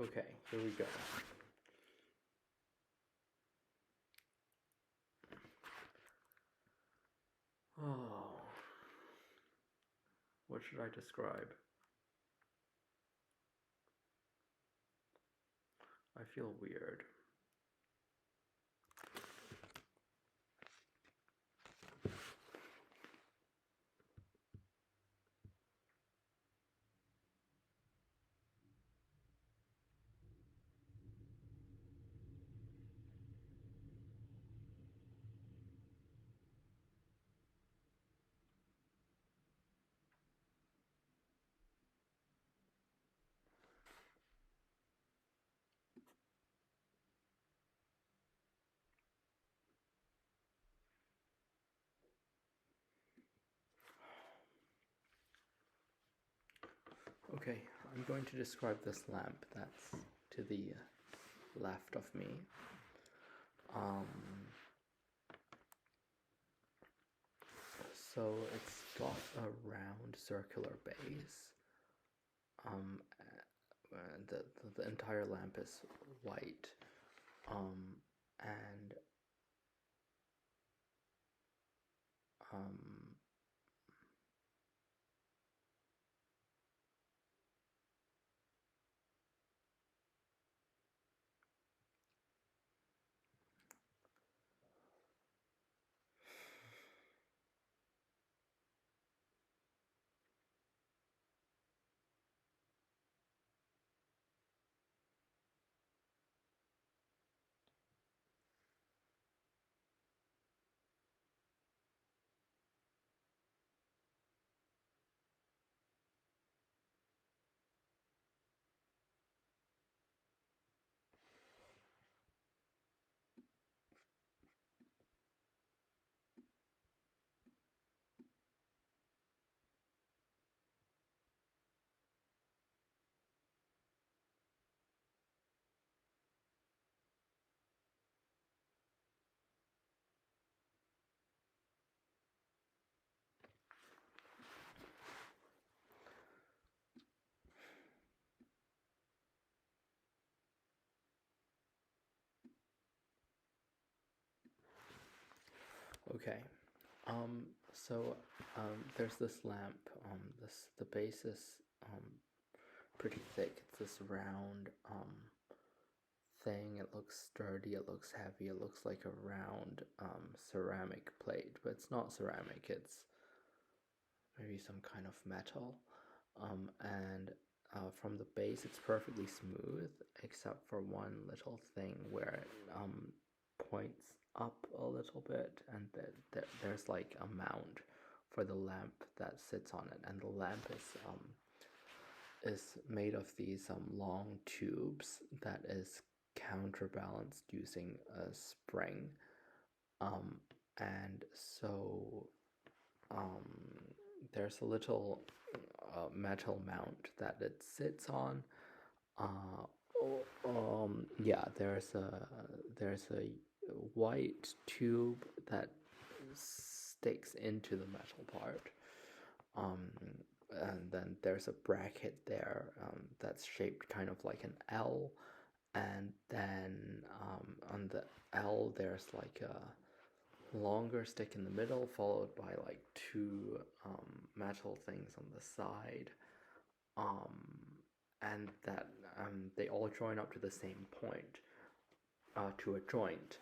Okay, here we go. Oh, what should I describe? I feel weird. Okay, I'm going to describe this lamp that's to the left of me. So it's got a round circular base. The entire lamp is white. And okay, there's this lamp. The base is pretty thick. It's this round thing. It looks sturdy. It looks heavy. It looks like a round ceramic plate, but it's not ceramic. It's maybe some kind of metal. And from the base, it's perfectly smooth, except for one little thing where it points up a little bit, and there's like a mount for the lamp that sits on it, and the lamp is made of these long tubes that is counterbalanced using a spring, and so there's a little metal mount that it sits on. Yeah, there's a white tube that sticks into the metal part. And then there's a bracket there that's shaped kind of like an L, and then on the L there's like a longer stick in the middle, followed by like two metal things on the side, and that they all join up to the same point, to a joint,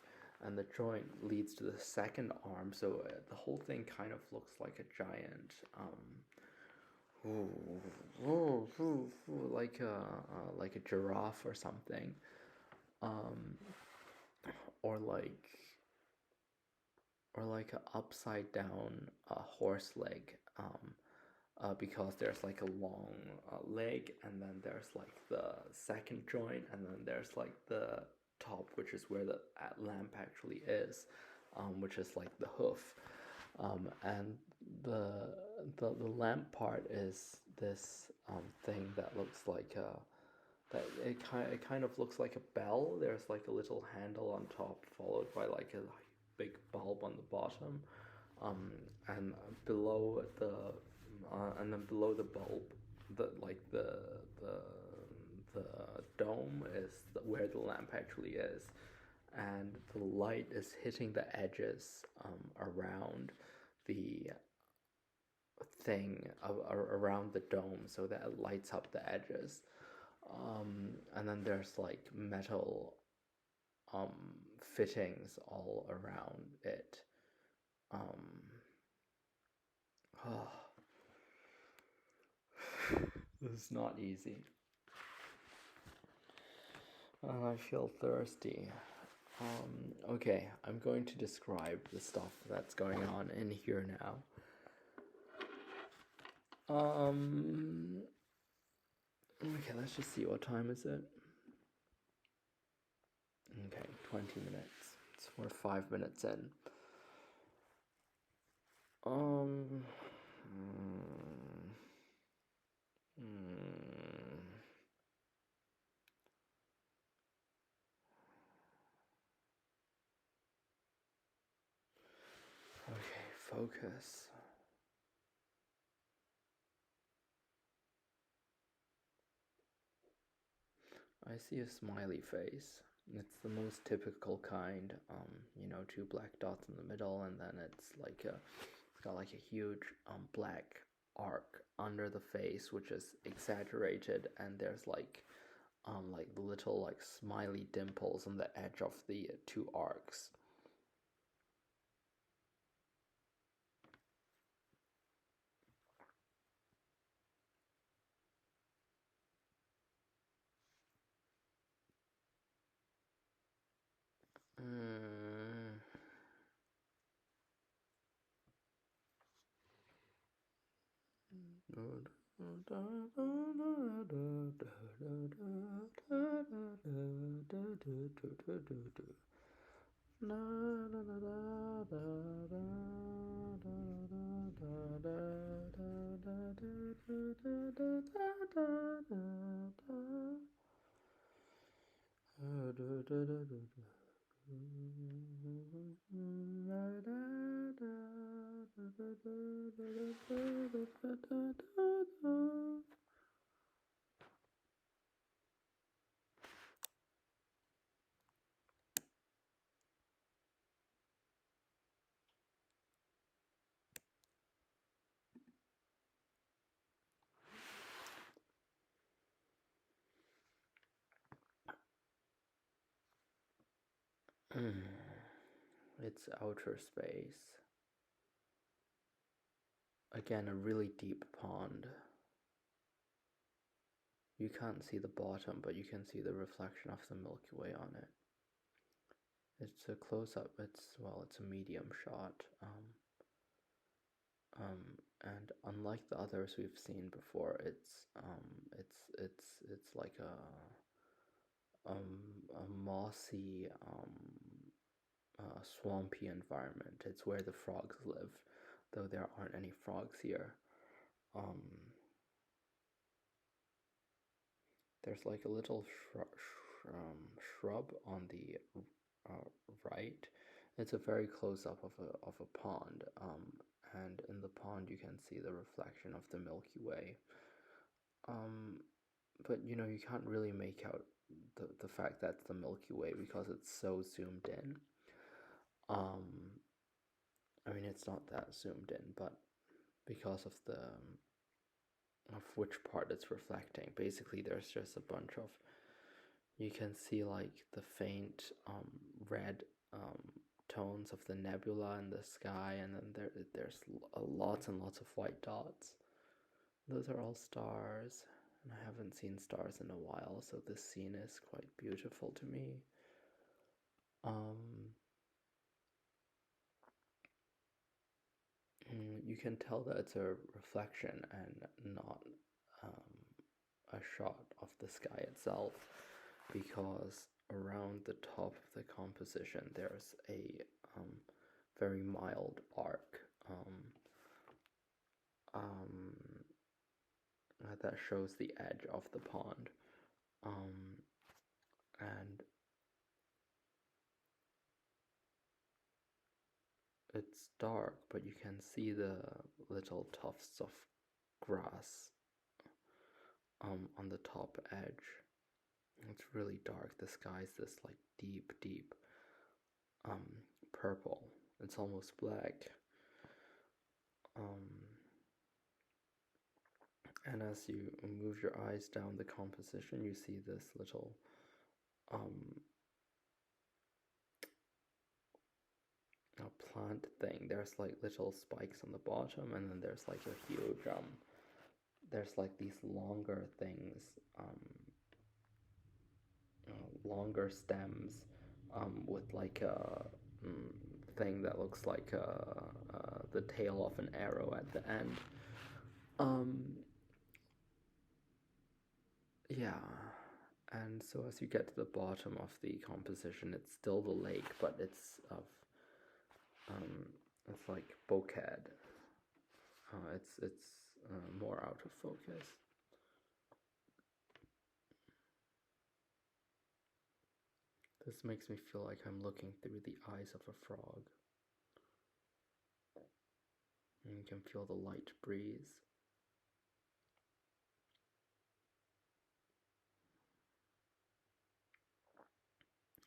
and the joint leads to the second arm. So the whole thing kind of looks like a giant, like a giraffe or something, or like an upside down horse leg, because there's like a long leg, and then there's like the second joint, and then there's like the top, which is where the lamp actually is, which is like the hoof, and the lamp part is this thing that looks like a it kind of looks like a bell. There's like a little handle on top, followed by like a big bulb on the bottom, and below and then below the bulb, the the dome is where the lamp actually is, and the light is hitting the edges around the thing around the dome, so that it lights up the edges. And then there's like metal fittings all around it. Oh, this is not easy. I feel thirsty. Okay, I'm going to describe the stuff that's going on in here now. Okay, let's just see, what time is it? Okay, 20 minutes. So we're 5 minutes in. Okay, focus. I see a smiley face. It's the most typical kind, you know, 2 black dots in the middle, and then it's got like a huge black arc under the face, which is exaggerated, and there's like little like smiley dimples on the edge of the 2 arcs. It's outer space. Again, a really deep pond. You can't see the bottom, but you can see the reflection of the Milky Way on it. It's a close-up. It's a medium shot. And unlike the others we've seen before, it's like a mossy, swampy environment. It's where the frogs live, though there aren't any frogs here. There's like a little shrub on the right. It's a very close up of a pond, and in the pond you can see the reflection of the Milky Way. But you know, you can't really make out the fact that's the Milky Way because it's so zoomed in. I mean, it's not that zoomed in, but because of which part it's reflecting, basically there's just a bunch of, you can see like the faint red tones of the nebula in the sky, and then there's lots and lots of white dots. Those are all stars, and I haven't seen stars in a while, so this scene is quite beautiful to me. You can tell that it's a reflection and not a shot of the sky itself, because around the top of the composition there's a very mild arc that shows the edge of the pond, and it's dark, but you can see the little tufts of grass on the top edge. It's really dark. The sky's this like deep, deep purple. It's almost black. And as you move your eyes down the composition, you see this little plant thing. There's like little spikes on the bottom, and then there's like a huge there's like these longer things, longer stems, with like a thing that looks like the tail of an arrow at the end. Yeah, and so as you get to the bottom of the composition, it's still the lake, but it's like bokeh. It's more out of focus. This makes me feel like I'm looking through the eyes of a frog. And you can feel the light breeze.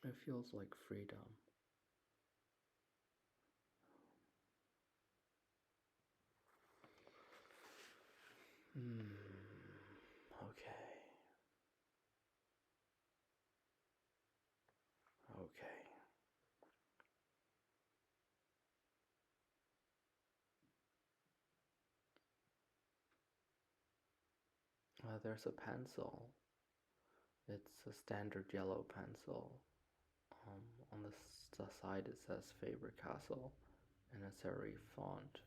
It feels like freedom. Okay. Okay. There's a pencil. It's a standard yellow pencil. On the side it says Faber-Castell in a serif font.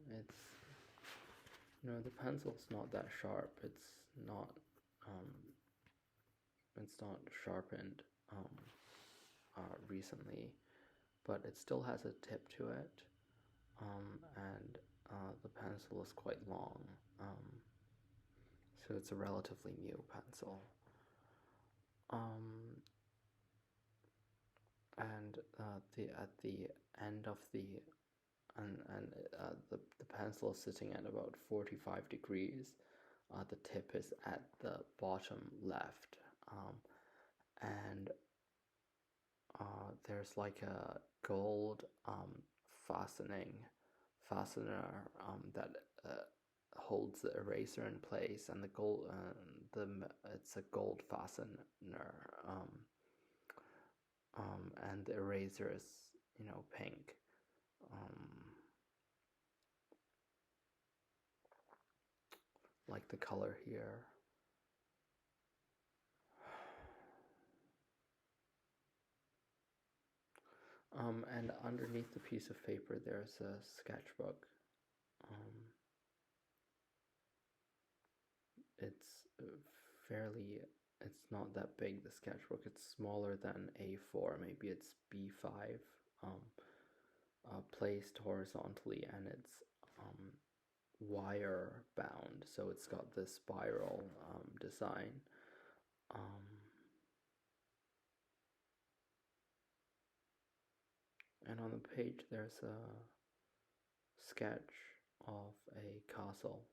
It's the pencil's not that sharp. It's not sharpened recently, but it still has a tip to it, and the pencil is quite long, so it's a relatively new pencil. And at the end of the pencil is sitting at about 45 degrees. The tip is at the bottom left, and there's like a gold fastener that holds the eraser in place, and it's a gold fastener, and the eraser is pink. Like the color here. And underneath the piece of paper there's a sketchbook. It's not that big, the sketchbook. It's smaller than A4, maybe it's B5, placed horizontally, and it's wire bound, so it's got this spiral design. And on the page there's a sketch of a castle.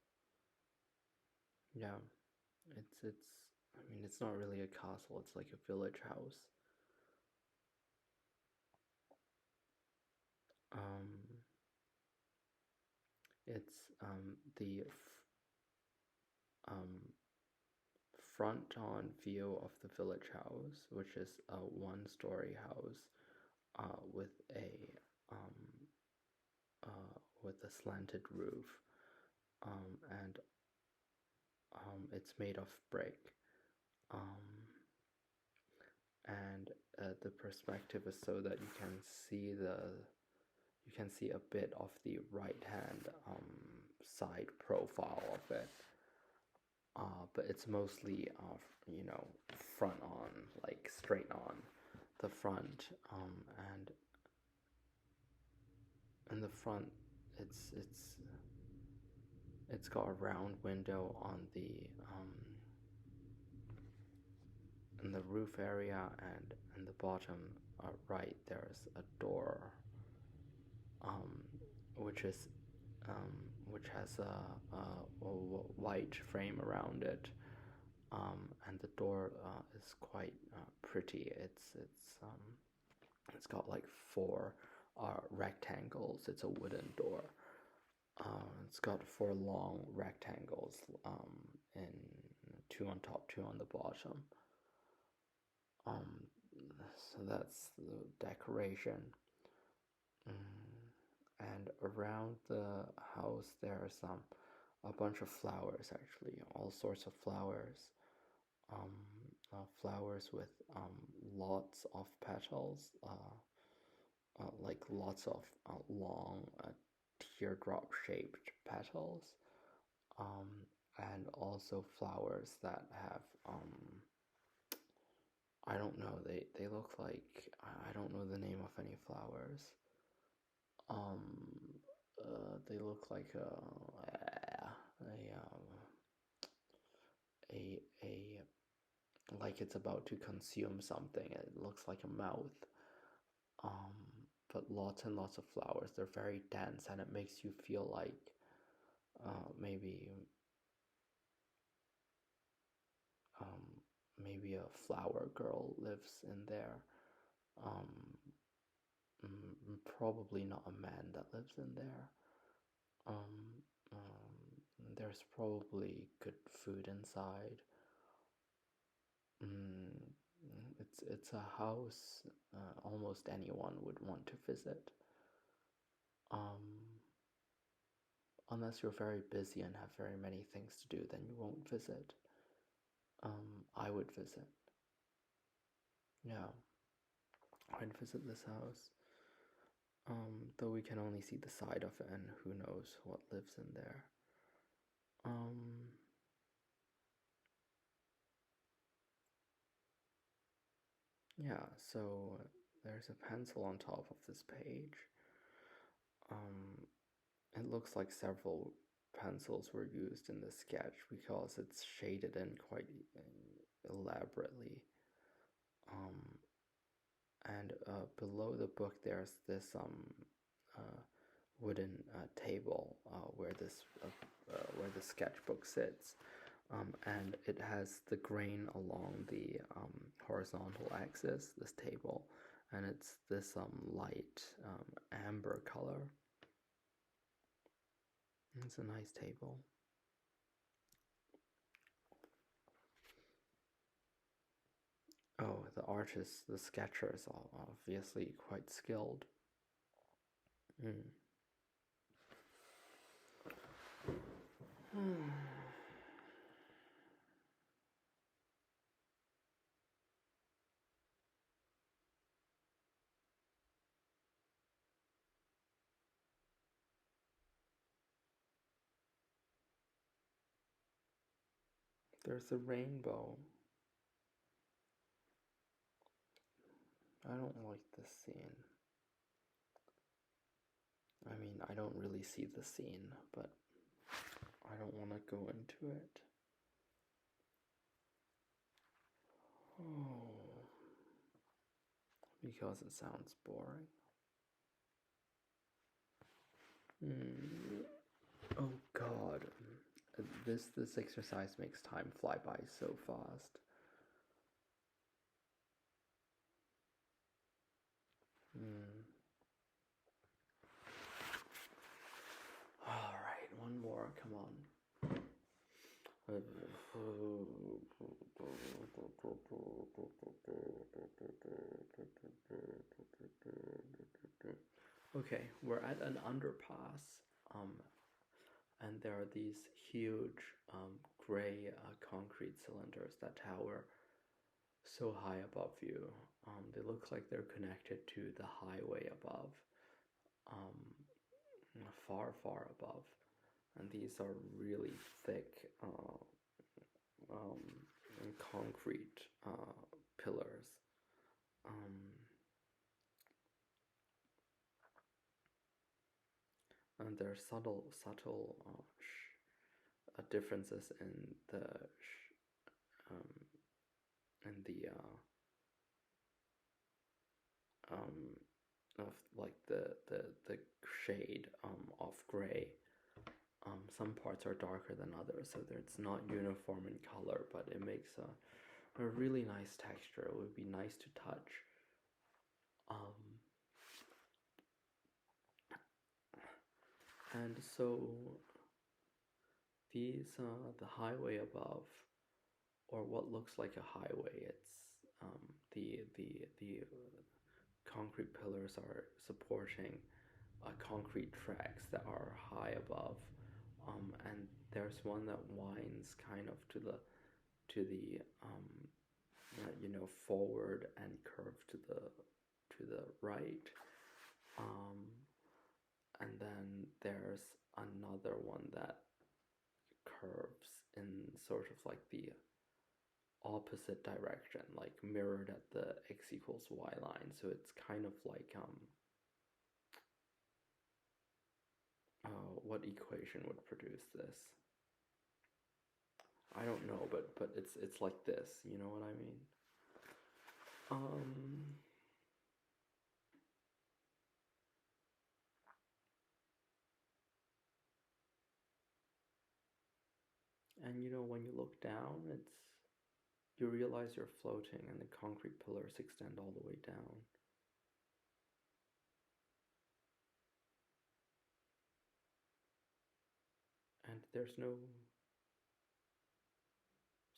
Yeah, it's not really a castle, it's like a village house. It's the front-on view of the village house, which is a one-story house with a slanted roof, and it's made of brick, and the perspective is so that you can see a bit of the right-hand side profile of it, but it's mostly front on, like straight on the front, and in the front it's got a round window on the in the roof area, and in the bottom right there's a door, which is which has a white frame around it, and the door is quite pretty. It's got like four rectangles. It's a wooden door. It's got four long rectangles, in two on top, two on the bottom. So that's the decoration. And around the house there are a bunch of flowers, actually, all sorts of flowers. Flowers with lots of petals, like lots of long teardrop shaped petals, and also flowers that have I don't know, they look like, I don't know the name of any flowers. They look like a like it's about to consume something. It looks like a mouth. But lots and lots of flowers. They're very dense, and it makes you feel like maybe a flower girl lives in there. Um, Probably not a man that lives in there. There's probably good food inside. It's a house almost anyone would want to visit. Unless you're very busy and have very many things to do, then you won't visit. I would visit. Yeah, I'd visit this house. Though we can only see the side of it, and who knows what lives in there. Yeah, so there's a pencil on top of this page. It looks like several pencils were used in this sketch because it's shaded in quite elaborately. And below the book there's this wooden table where the sketchbook sits, and it has the grain along the horizontal axis, this table, and it's this light amber color. It's a nice table. Oh, the artist, the sketcher is obviously quite skilled. There's a rainbow. I don't like this scene. I mean, I don't really see the scene, but I don't want to go into it. Oh, because it sounds boring. Oh God, this exercise makes time fly by so fast. All right, one more. Come on. Okay, we're at an underpass, and there are these huge gray concrete cylinders that tower so high above you. They look like they're connected to the highway above, far, far above. And these are really thick concrete pillars. And there are subtle differences in the of like the shade of gray, some parts are darker than others, so that it's not uniform in color, but it makes a really nice texture. It would be nice to touch. And so these, the highway above, or what looks like a highway, it's the concrete pillars are supporting concrete tracks that are high above, and there's one that winds kind of to the forward and curve to the right, and then there's another one that curves in sort of like the opposite direction, like mirrored at the x equals y line. So it's kind of like what equation would produce this? I don't know, but it's like this. You know what I mean? And when you look down, you realize you're floating, and the concrete pillars extend all the way down. And there's no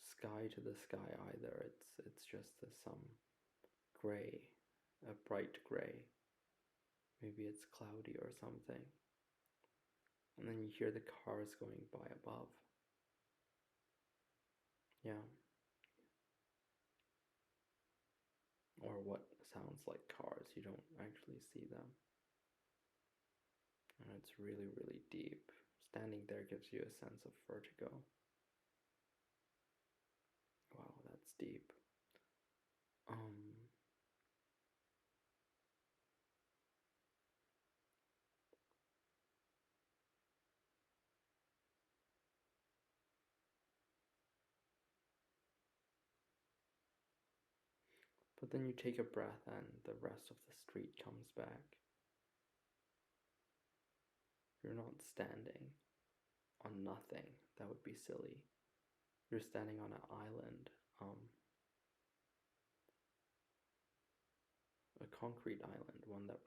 sky to the sky either. It's just some gray, a bright gray. Maybe it's cloudy or something. And then you hear the cars going by above. Yeah. Or what sounds like cars. You don't actually see them. And it's really, really deep. Standing there gives you a sense of vertigo. Wow, that's deep. But then you take a breath and the rest of the street comes back. You're not standing on nothing. That would be silly. You're standing on an island. A concrete island, an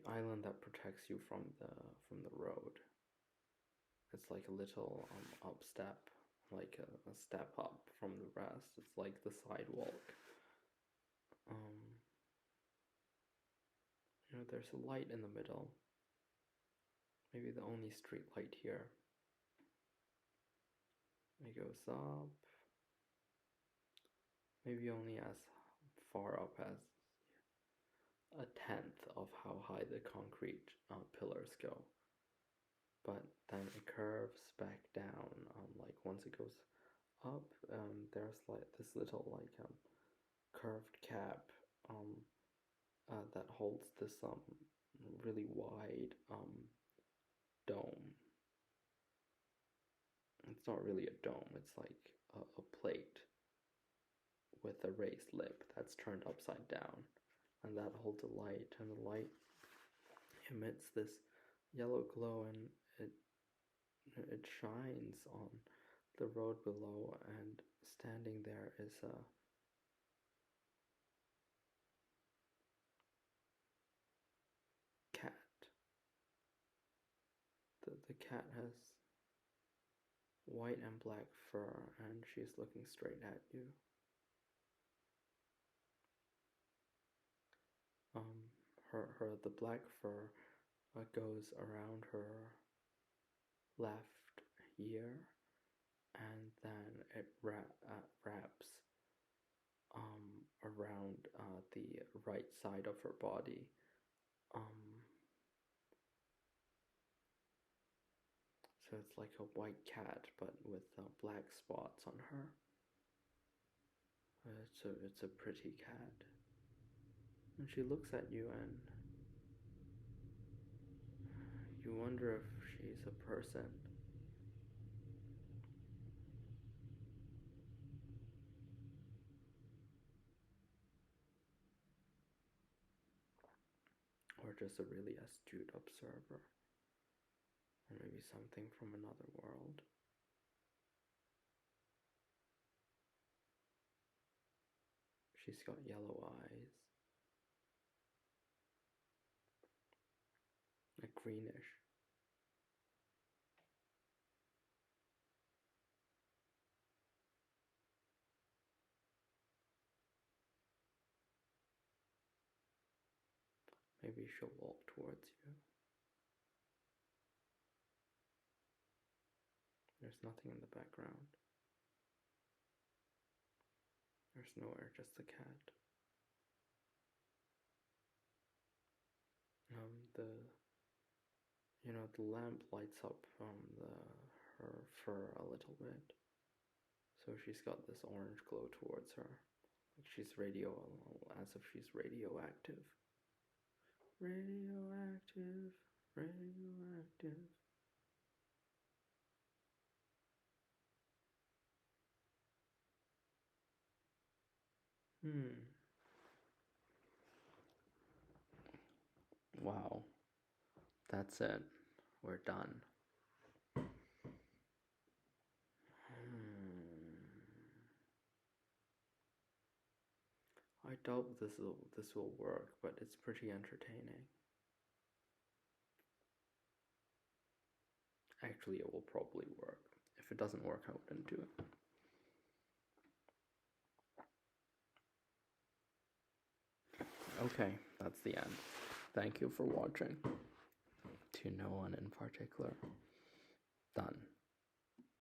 island that protects you from the road. It's like a little up step, like a step up from the rest. It's like the sidewalk. There's a light in the middle. Maybe the only street light here. It goes up. Maybe only as far up as a tenth of how high the concrete pillars go. But then it curves back down. Like once it goes up, there's like this little curved cap that holds this really wide dome. It's not really a dome. It's like a plate with a raised lip that's turned upside down, and that holds a light, and the light emits this yellow glow, and it shines on the road below, and standing there is a cat. The cat has white and black fur, and she's looking straight at you. The black fur goes around her left ear, and then it wraps around the right side of her body. So it's like a white cat, but with black spots on her. It's a pretty cat. And she looks at you, and you wonder if she's a person. Or just a really astute observer. Or maybe something from another world. She's got yellow eyes. Like greenish. Maybe she'll walk towards you. There's nothing in the background. There's nowhere, just a cat. The lamp lights up her fur a little bit. So she's got this orange glow towards her. Like she's as if she's radioactive. Radioactive, radioactive. Wow. That's it. We're done. I doubt this will work, but it's pretty entertaining. Actually, it will probably work. If it doesn't work, I wouldn't do it. Okay, that's the end. Thank you for watching. To no one in particular. Done.